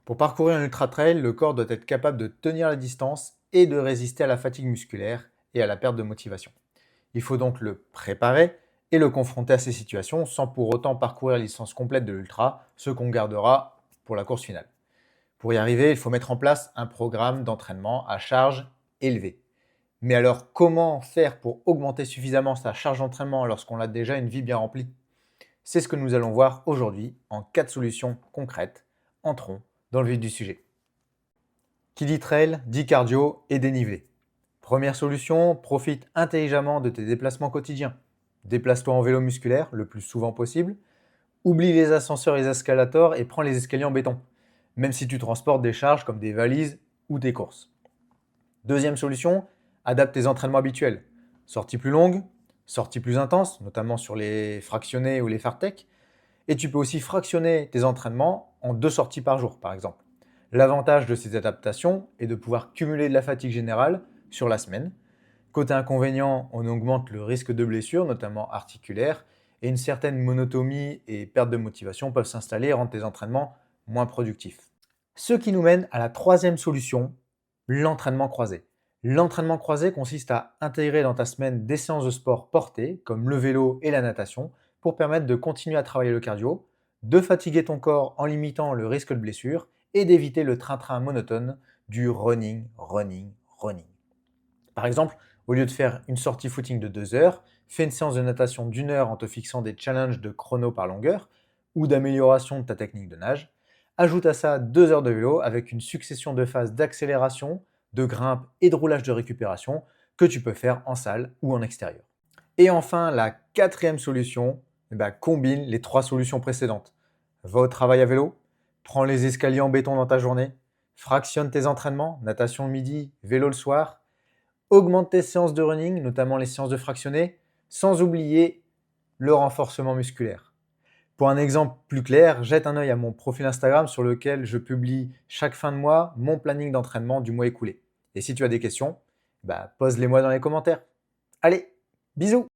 Pour parcourir un ultra-trail, le corps doit être capable de tenir la distance et de résister à la fatigue musculaire et à la perte de motivation. Il faut donc le préparer et le confronter à ces situations sans pour autant parcourir la distance complète de l'ultra, ce qu'on gardera pour la course finale. Pour y arriver, il faut mettre en place un programme d'entraînement à charge élevée. Mais alors, comment faire pour augmenter suffisamment sa charge d'entraînement lorsqu'on a déjà une vie bien remplie? C'est ce que nous allons voir aujourd'hui en 4 solutions concrètes. Entrons dans le vif du sujet. Qui dit trail, dit cardio et dénivelé. Première solution, profite intelligemment de tes déplacements quotidiens. Déplace-toi en vélo musculaire le plus souvent possible. Oublie les ascenseurs et les escalators et prends les escaliers en béton, même si tu transportes des charges comme des valises ou des courses. Deuxième solution, adapte tes entraînements habituels. Sorties plus longues, sorties plus intenses, notamment sur les fractionnés ou les fartech. Et tu peux aussi fractionner tes entraînements en 2 sorties par jour, par exemple. L'avantage de ces adaptations est de pouvoir cumuler de la fatigue générale sur la semaine. Côté inconvénient, on augmente le risque de blessure, notamment articulaire, et une certaine monotonie et perte de motivation peuvent s'installer et rendre tes entraînements moins productifs. Ce qui nous mène à la troisième solution, l'entraînement croisé. L'entraînement croisé consiste à intégrer dans ta semaine des séances de sport portées, comme le vélo et la natation, pour permettre de continuer à travailler le cardio, de fatiguer ton corps en limitant le risque de blessure et d'éviter le train-train monotone du running, running, running. Par exemple, au lieu de faire une sortie footing de 2 heures, fais une séance de natation d'1 heure en te fixant des challenges de chrono par longueur ou d'amélioration de ta technique de nage. Ajoute à ça 2 heures de vélo avec une succession de phases d'accélération, de grimpe et de roulage de récupération que tu peux faire en salle ou en extérieur. Et enfin, la quatrième solution, combine les 3 solutions précédentes. Va au travail à vélo, prends les escaliers en béton dans ta journée, fractionne tes entraînements, natation le midi, vélo le soir, augmente tes séances de running, notamment les séances de fractionnés, sans oublier le renforcement musculaire. Pour un exemple plus clair, jette un œil à mon profil Instagram sur lequel je publie chaque fin de mois mon planning d'entraînement du mois écoulé. Et si tu as des questions, pose-les-moi dans les commentaires. Allez, bisous!